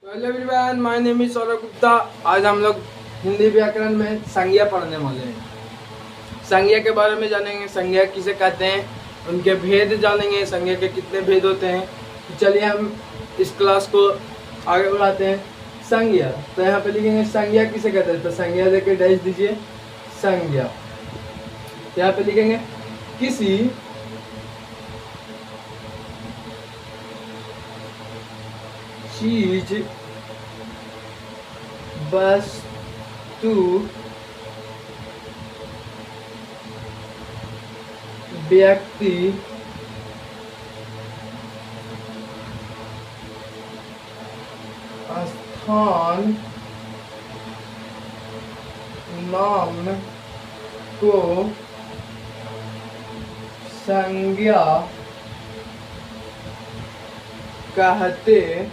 Hello everyone, my name is Saurabh Gupta. आज हम लोग हिंदी व्याकरण में संज्ञा पढ़ने वाले हैं। संज्ञा के बारे में जानेंगे, संज्ञा किसे कहते हैं, उनके भेद जानेंगे, संज्ञा के कितने भेद होते हैं। तो चलिए हम इस क्लास को आगे बढ़ाते हैं। संज्ञा, तो यहाँ पे लिखेंगे संज्ञा किसे कहते हैं, तो संज्ञा देके डैश दीजिए संज्ञा। यहाँ पे लिखेंगे किसी चीज, वस्तु, व्यक्ति, स्थान, नाम को संज्ञा कहते हैं।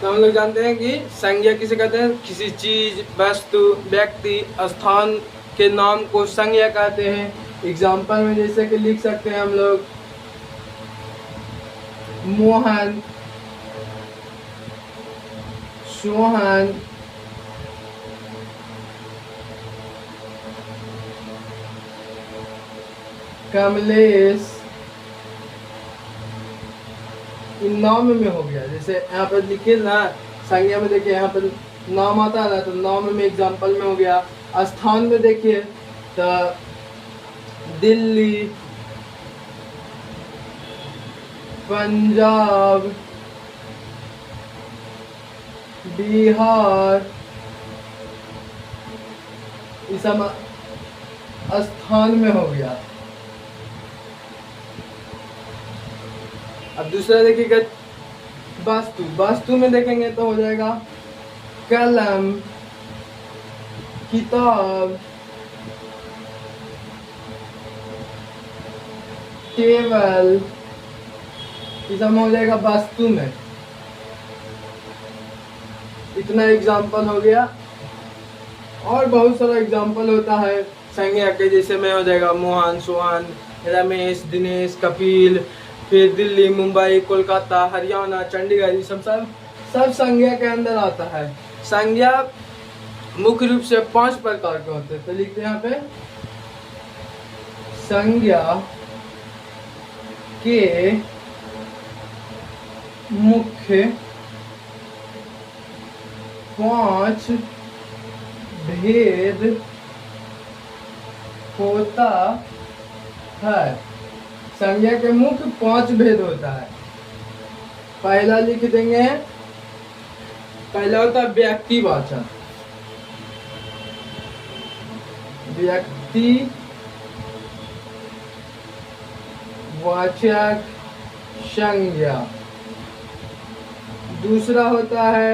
तो हम लोग जानते हैं कि संज्ञा किसे कहते हैं, किसी चीज, वस्तु, व्यक्ति, स्थान के नाम को संज्ञा कहते हैं। एग्जाम्पल में जैसे कि लिख सकते हैं हम लोग मोहन, सोहन, कमलेश। नाम में हो गया, जैसे यहाँ पर लिखे ना संज्ञा में, देखिए यहाँ पर नाम आता है ना, तो नाम में एग्जाम्पल में हो गया। स्थान में देखिए तो दिल्ली, पंजाब, बिहार, ये सब स्थान में हो गया। अब दूसरा देखिएगा वास्तु, वास्तु में देखेंगे तो हो जाएगा कलम, किताब, टेबल, ये सब हो जाएगा वास्तु में। इतना एग्जाम्पल हो गया, और बहुत सारा एग्जाम्पल होता है संज्ञा के, जैसे में हो जाएगा मोहन, सोहन, रमेश, दिनेश, कपिल, फिर दिल्ली, मुंबई, कोलकाता, हरियाणा, चंडीगढ़, ये सब संज्ञा के अंदर आता है। संज्ञा मुख्य रूप से 5 प्रकार के होते हैं। तो लिखते हैं यहाँ पे संज्ञा के मुख्य 5 भेद होता है। संज्ञा के मुख्य 5 भेद होता है। पहला लिख देंगे, पहला होता है व्यक्तिवाचक। व्यक्तिवाचक संज्ञा। दूसरा होता है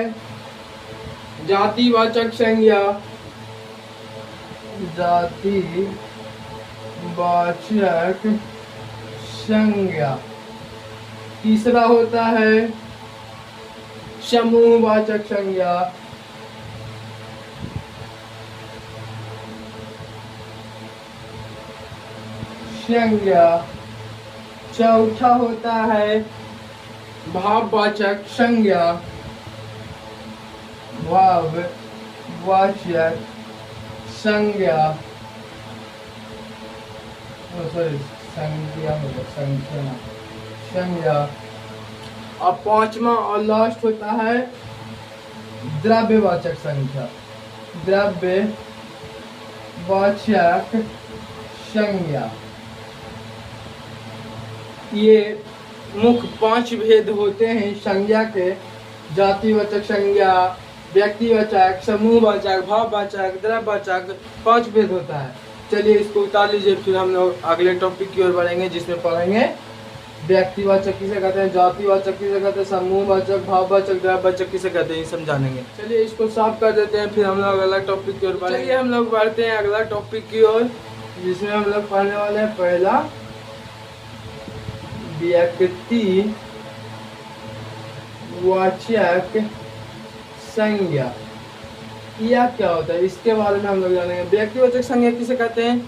जातिवाचक संज्ञा। जातिवाचक संज्ञा। तीसरा होता है समूहवाचक संज्ञा। चौथा होता है भाववाचक संज्ञा। भाववाचक संज्ञा, संज्ञा। और 5वां और लास्ट होता है द्रव्यवाचक संख्या। द्रव्यवाचक संज्ञा। ये मुख्य 5 भेद होते हैं संज्ञा के। जातिवाचक संज्ञा, व्यक्तिवाचक, समूहवाचक, भाववाचक, द्रव्यवाचक, 5 भेद होता है। चलिए इसको उतार लीजिए, फिर हम लोग अगले टॉपिक की ओर बढ़ेंगे, जिसमें पढ़ेंगे व्यक्तिवाचक किसे कहते हैं, जातिवाचक किसे कहते हैं, समूहवाचक, भाववाचक, द्रव्यवाचक किसे कहते हैं, ये समझानेंगे। चलिए इसको साफ कर देते हैं, फिर हम लोग अगला टॉपिक की ओर बढ़ेंगे। चलिए हम लोग बढ़ते हैं अगला टॉपिक की ओर, जिसमें हम लोग पढ़ने वाले हैं पहला व्यक्तिवाचक संज्ञा। यह क्या होता है, इसके बारे में हम लोग जानेंगे। व्यक्तिवाचक संज्ञा किसे कहते हैं,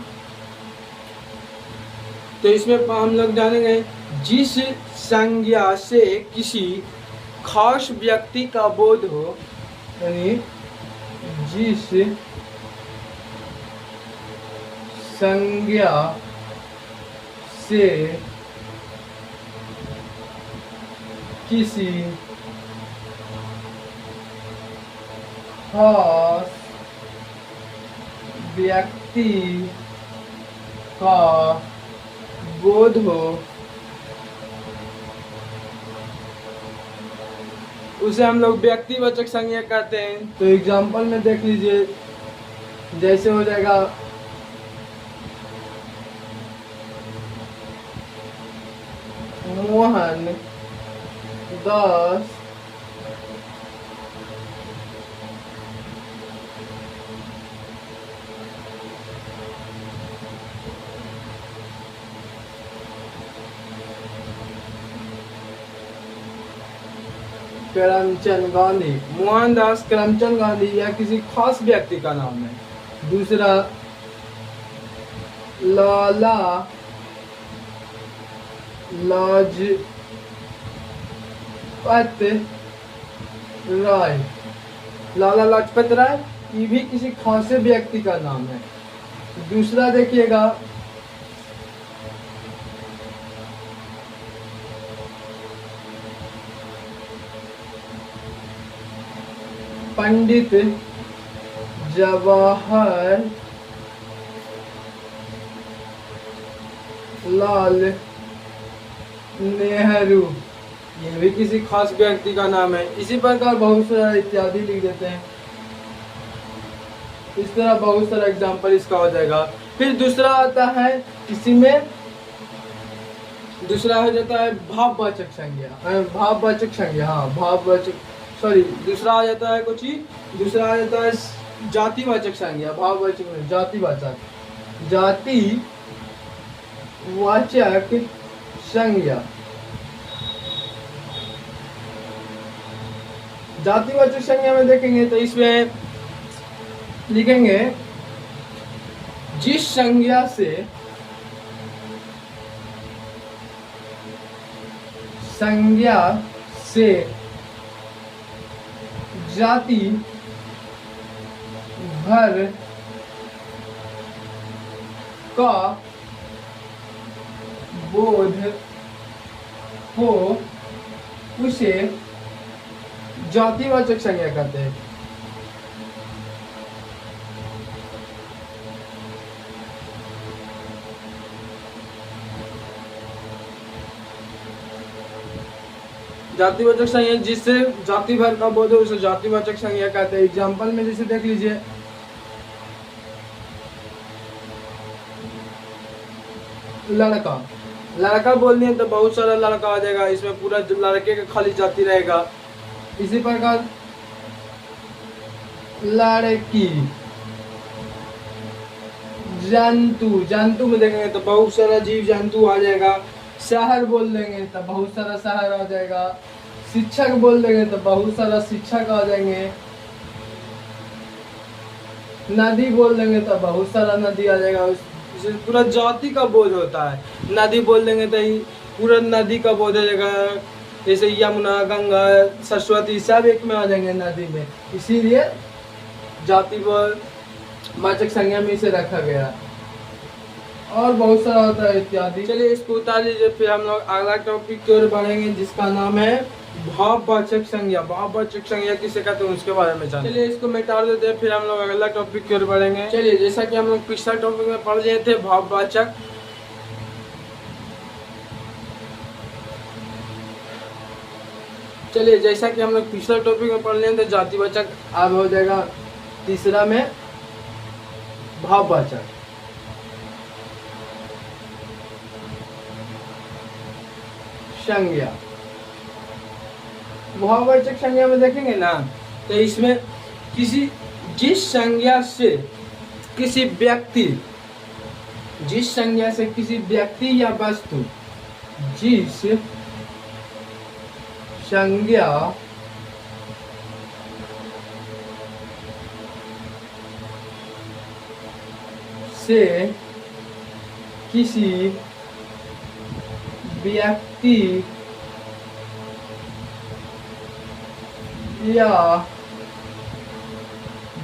तो इसमें हम लोग जानेंगे जिस संज्ञा से किसी खास व्यक्ति का बोध हो, यानी जिस संज्ञा से किसी खास व्यक्ति का बोध हो, उसे हम लोग व्यक्तिवाचक संज्ञा कहते हैं। तो एग्जाम्पल में देख लीजिए, जैसे हो जाएगा मोहन 10 करमचंद गांधी। मोहनदास करमचंद गांधी या किसी खास व्यक्ति का नाम है। दूसरा लाला लाजपत राय। लाला लाजपत राय ये भी किसी खास व्यक्ति का नाम है। दूसरा देखिएगा पंडित जवाहर लाल नेहरू, ये भी किसी खास व्यक्ति का नाम है। इसी प्रकार बहुत सारा इत्यादि लिख देते हैं। इस तरह बहुत सारा एग्जाम्पल इसका हो जाएगा। फिर दूसरा आता है, इसी में दूसरा हो जाता है भाववाचक संज्ञा। भाववाचक संज्ञा, हाँ भाववाचक, सॉरी दूसरा आ जाता है कुछ ही, दूसरा आ जाता है जातिवाचक संज्ञा। भाववाचक में जातिवाचक, जातिवाचक संज्ञा। जातिवाचक संज्ञा में देखेंगे तो इसमें लिखेंगे जिस संज्ञा से जाति भर का बोध हो, उसे जातिवाचक संज्ञा कहते हैं। जातिवाचक संज्ञा जिससे जाति भर का बोध हो उसे जातिवाचक संज्ञा कहते हैं। एग्जाम्पल में जैसे देख लीजिए, लड़का, लड़का बोलने तो बहुत सारा लड़का आ जाएगा, इसमें पूरा लड़के का खाली जाति रहेगा। इसी प्रकार लड़की, जंतु, जंतु में देखेंगे तो बहुत सारा जीव जंतु आ जाएगा। शहर बोल देंगे तो बहुत सारा शहर आ जाएगा। शिक्षक बोल देंगे तो बहुत सारा शिक्षक आ जाएंगे। नदी बोल देंगे तो बहुत सारा नदी आ जाएगा। पूरा जाति का बोध होता है। नदी बोल देंगे तो पूरा नदी का बोध हो जाएगा। जैसे यमुना, गंगा, सरस्वती सब एक में आ जाएंगे नदी में, इसीलिए जातिवाचक संज्ञा में इसे रखा गया। और बहुत सारा होता है इत्यादि। चलिए इसको उतार लीजिए, फिर हम लोग अगला टॉपिक की ओर बढ़ेंगे जिसका नाम है भाववाचक संज्ञा। भाववाचक संज्ञा किसे कहते हैं उसके बारे में जानेंगे। चलिए इसको मिटा देते हैं, फिर हम लोग अगला टॉपिक की ओर बढ़ेंगे। चलिए जैसा कि हम लोग पिछला टॉपिक में पढ़ लिए थे भाववाचक, चलिए जैसा कि हम लोग पिछला टॉपिक में पढ़ लिए थे जातिवाचक, अब हो जाएगा तीसरा में भाववाचक। संज्ञा, भाववाचक संज्ञा में देखेंगे ना तो इसमें जिस संज्ञा से किसी व्यक्ति, जिस संज्ञा से किसी व्यक्ति या वस्तु, जिस संज्ञा से किसी व्यक्ति या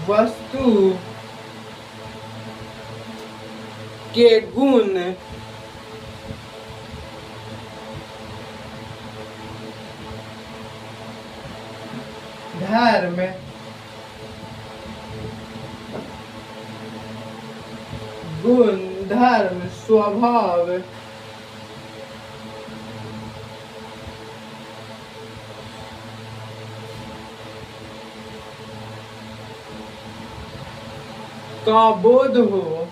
वस्तु के गुण धर्म गुण धर्म स्वभाव का बोध हो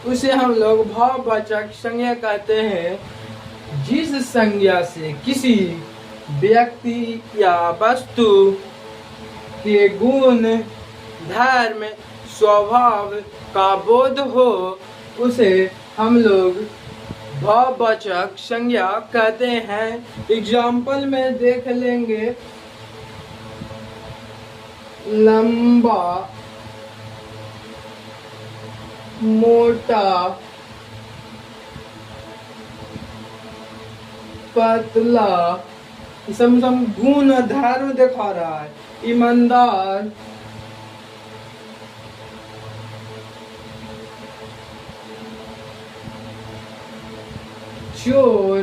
उसे हम लोग भाववाचक संज्ञा कहते हैं। जिस संज्ञा से किसी व्यक्ति या वस्तु के गुण धर्म स्वभाव का बोध हो उसे हम लोग भाववाचक संज्ञा कहते हैं। एग्जाम्पल में देख लेंगे, लंबा, मोटा, पतला, सब गुण धर्म दिखा रहा है। ईमानदार, चोर,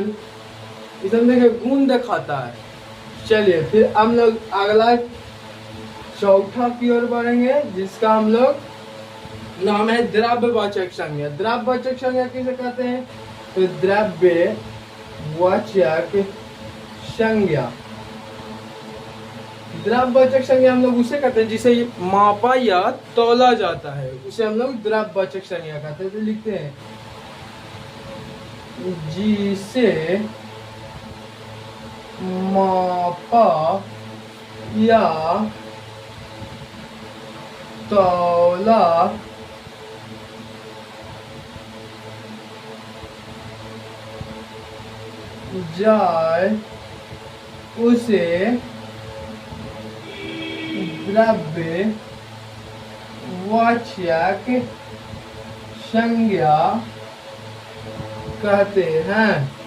ये सब देखिए गुण दिखाता है। चलिए फिर हम लोग अगला चौथा की ओर बढ़ेंगे, जिसका हम लोग नाम है द्रव्यवाचक संज्ञा। द्रव्यवाचक संज्ञा किसे कहते हैं? तो द्रव्यवाचक संज्ञा, द्रव्यवाचक संज्ञा हम लोग उसे कहते हैं जिसे मापा या तौला जाता है, उसे हम लोग द्रव्यवाचक संज्ञा कहते हैं। तो लिखते हैं जिसे मापा या तौला जाए उसे द्रव्यवाचक संज्ञा कहते हैं।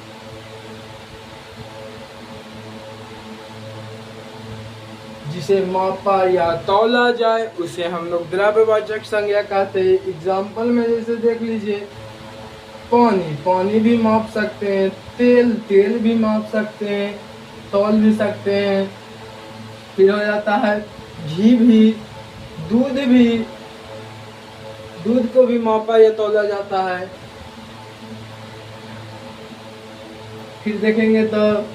जिसे मापा या तौला जाए उसे हम लोग द्रव्यवाचक संज्ञा कहते हैं। एग्जाम्पल में जैसे देख लीजिए, पानी, पानी भी माप सकते हैं, तेल, तेल भी माप सकते हैं, तौल भी सकते हैं। फिर हो जाता है घी भी, दूध भी, दूध को भी मापा या तौला जाता है। फिर देखेंगे तो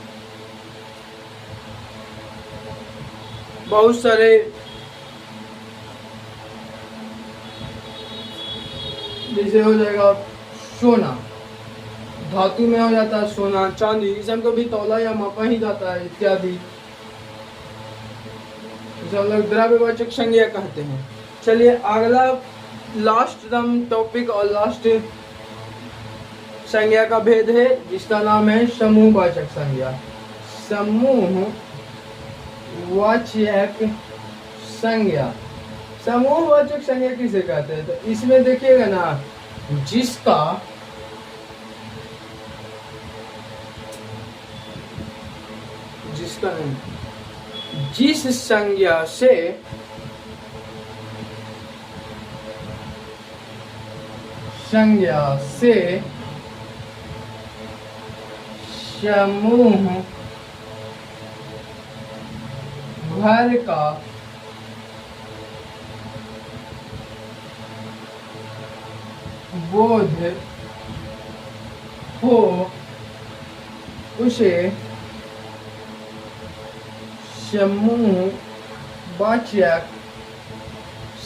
बहुत सारे जैसे हो जाएगा सोना, धातु में हो जाता है सोना, चांदी, इस सबको भी तौला या मापा ही जाता है इत्यादि। इसे हम लोग द्रव्यवाचक संज्ञा कहते हैं। चलिए अगला लास्ट टॉपिक और लास्ट संज्ञा का भेद है, जिसका नाम है समूहवाचक संज्ञा। समूहवाचक संज्ञा, समूहवाचक संज्ञा किसे कहते हैं? तो इसमें देखिएगा ना, जिसका नहीं, जिस संज्ञा से समूह भर का बोध हो उसे समूहवाचक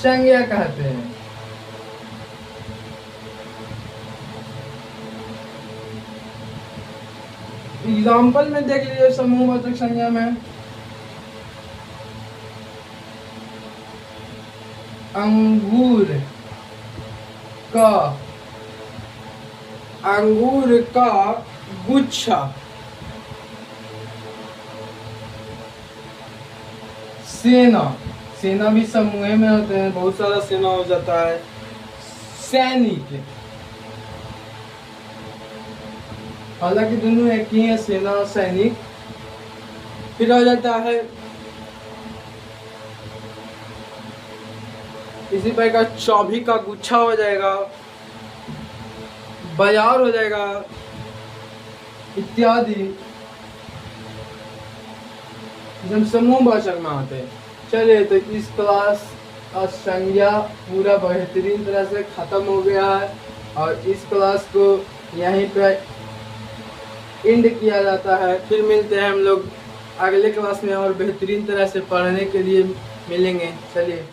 संज्ञा कहते हैं। एग्जाम्पल में देख लीजिए समूहवाचक संज्ञा में, अंगूर का गुच्छा, सेना, सेना भी समूह में होते हैं, बहुत सारा सेना हो जाता है। सैनिक, हालांकि दोनों एक ही है, सेना और सैनिक। फिर हो जाता है इसी प्रकार चौभी का गुच्छा हो जाएगा, बाजार हो जाएगा इत्यादि, जब समूहवाचक में आते हैं। चलिए, तो इस क्लास का संज्ञा पूरा बेहतरीन तरह से खत्म हो गया है और इस क्लास को यहीं पर एंड किया जाता है। फिर मिलते हैं हम लोग अगले क्लास में और बेहतरीन तरह से पढ़ने के लिए मिलेंगे। चलिए।